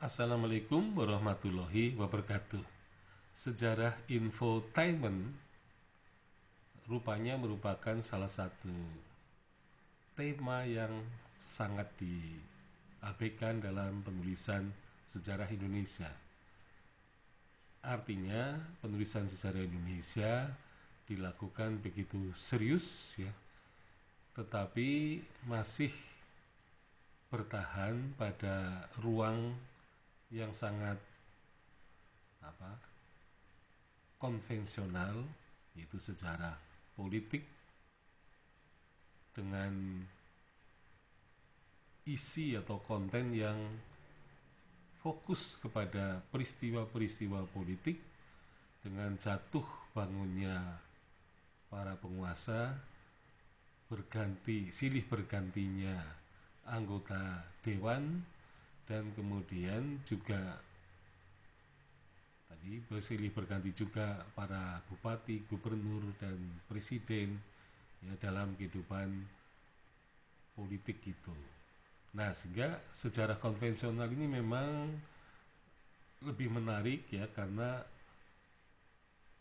Assalamualaikum warahmatullahi wabarakatuh. Sejarah infotainment rupanya merupakan salah satu tema yang sangat diabaikan dalam penulisan sejarah Indonesia. Artinya, penulisan sejarah Indonesia dilakukan begitu serius ya, tetapi masih bertahan pada ruang yang sangat konvensional, yaitu sejarah politik dengan isi atau konten yang fokus kepada peristiwa-peristiwa politik dengan jatuh bangunnya para penguasa, silih bergantinya anggota dewan, dan kemudian juga bersilih berganti juga para bupati, gubernur, dan presiden ya, dalam kehidupan politik itu. Nah, sehingga sejarah konvensional ini memang lebih menarik ya, karena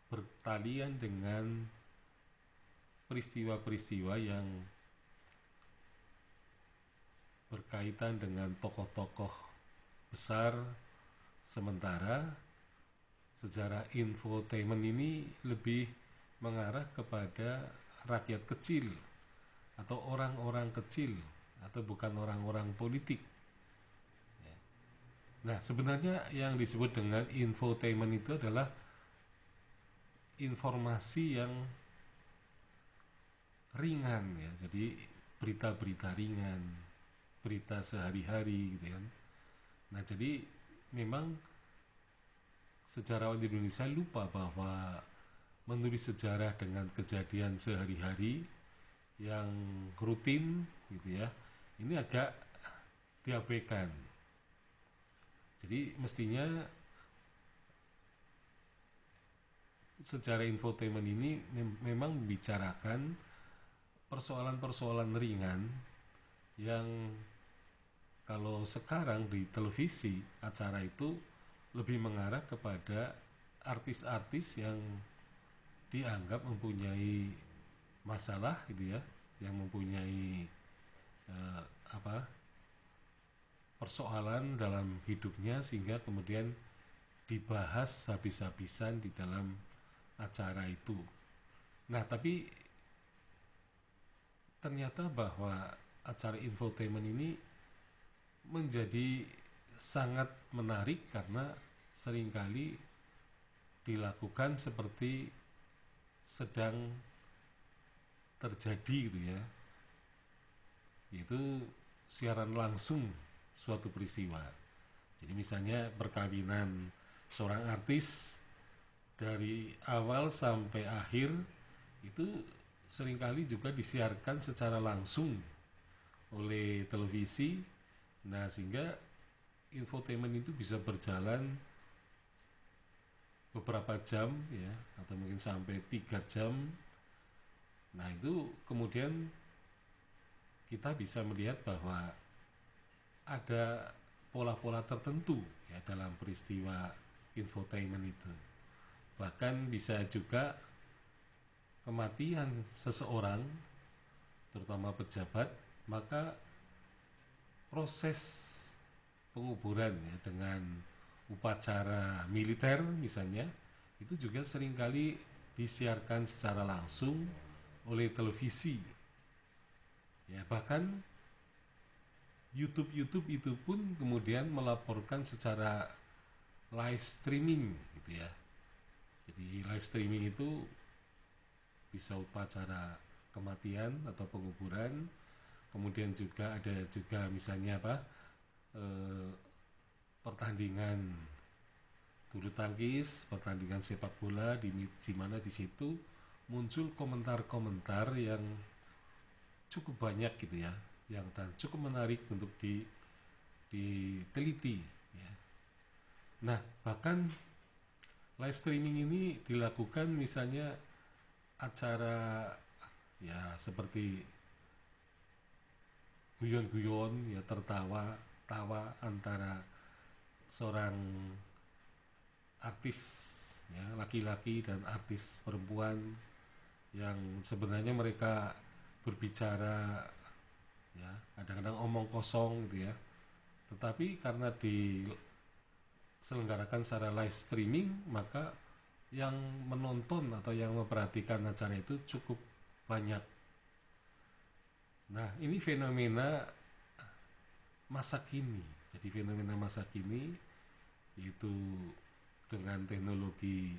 bertalian dengan peristiwa-peristiwa yang berkaitan dengan tokoh-tokoh besar. Sementara sejarah infotainment ini lebih mengarah kepada rakyat kecil atau orang-orang kecil, atau bukan orang-orang politik. Nah, sebenarnya yang disebut dengan infotainment itu adalah informasi yang ringan ya, jadi berita-berita ringan, berita sehari-hari gitu kan. Nah, jadi memang sejarawan di Indonesia lupa bahwa menulis sejarah dengan kejadian sehari-hari yang rutin gitu ya, ini agak diabaikan. Jadi mestinya sejarah infotainment ini memang membicarakan persoalan-persoalan ringan yang kalau sekarang di televisi acara itu lebih mengarah kepada artis-artis yang dianggap mempunyai masalah gitu ya, yang mempunyai persoalan dalam hidupnya, sehingga kemudian dibahas habis-habisan di dalam acara itu. Nah, tapi ternyata bahwa acara infotainment ini menjadi sangat menarik karena seringkali dilakukan seperti sedang terjadi gitu ya, yaitu siaran langsung suatu peristiwa. Jadi misalnya perkawinan seorang artis dari awal sampai akhir itu seringkali juga disiarkan secara langsung oleh televisi. Nah, sehingga infotainment itu bisa berjalan beberapa jam ya, atau mungkin sampai 3 jam. Nah, itu kemudian kita bisa melihat bahwa ada pola-pola tertentu ya dalam peristiwa infotainment itu. Bahkan bisa juga kematian seseorang, terutama pejabat, maka proses penguburan ya dengan upacara militer misalnya, itu juga seringkali disiarkan secara langsung oleh televisi ya. Bahkan YouTube itu pun kemudian melaporkan secara live streaming gitu ya. Jadi live streaming itu bisa upacara kematian atau penguburan, kemudian juga ada juga misalnya pertandingan bulu tangkis, pertandingan sepak bola, di mana di situ muncul komentar-komentar yang cukup banyak gitu ya, yang dan cukup menarik untuk diteliti ya. Nah, bahkan live streaming ini dilakukan misalnya acara ya seperti guyon-guyon ya, tertawa tawa antara seorang artis ya, laki-laki dan artis perempuan yang sebenarnya mereka berbicara ya kadang-kadang omong kosong gitu ya, tetapi karena diselenggarakan secara live streaming maka yang menonton atau yang memperhatikan acara itu cukup banyak. Nah, ini fenomena masa kini. Jadi fenomena masa kini yaitu dengan teknologi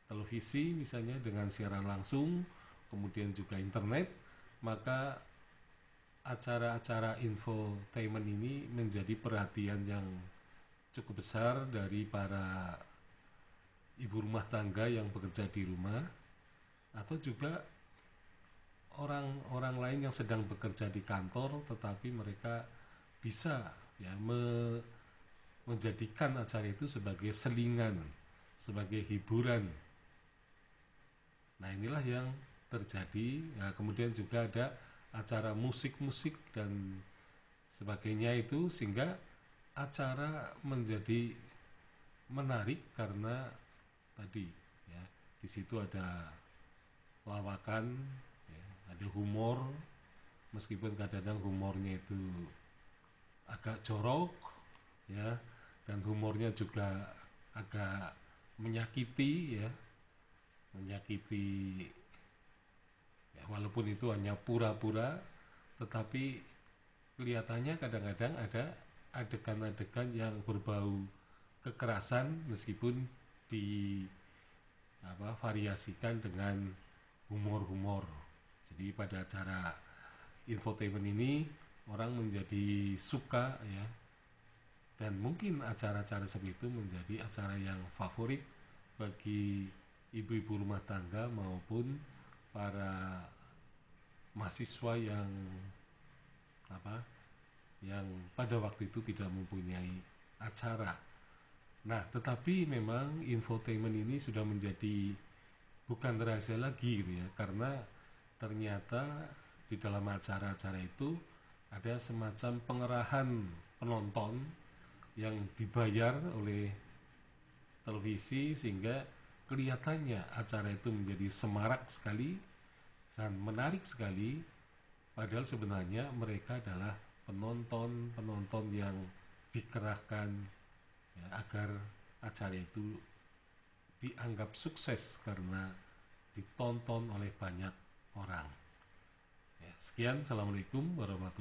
televisi misalnya dengan siaran langsung, kemudian juga internet, maka acara-acara infotainment ini menjadi perhatian yang cukup besar dari para ibu rumah tangga yang bekerja di rumah atau juga orang-orang lain yang sedang bekerja di kantor tetapi mereka bisa ya menjadikan acara itu sebagai selingan, sebagai hiburan. Nah, inilah yang terjadi. Nah, kemudian juga ada acara musik-musik dan sebagainya itu sehingga acara menjadi menarik karena tadi ya di situ ada lawakan, ya, ada humor meskipun kadang-kadang humornya itu agak jorok ya dan humornya juga agak menyakiti ya ya, walaupun itu hanya pura-pura tetapi kelihatannya kadang-kadang ada adegan-adegan yang berbau kekerasan meskipun di variasikan dengan humor-humor. Jadi pada acara infotainment ini orang menjadi suka ya dan mungkin acara-acara seperti itu menjadi acara yang favorit bagi ibu-ibu rumah tangga maupun para mahasiswa yang yang pada waktu itu tidak mempunyai acara. Nah, tetapi memang infotainment ini sudah menjadi bukan rahasia lagi gitu ya, karena ternyata di dalam acara-acara itu ada semacam pengerahan penonton yang dibayar oleh televisi sehingga kelihatannya acara itu menjadi semarak sekali dan menarik sekali padahal sebenarnya mereka adalah penonton yang dikerahkan ya, agar acara itu dianggap sukses karena ditonton oleh banyak orang. Ya, sekian, assalamualaikum warahmatullahi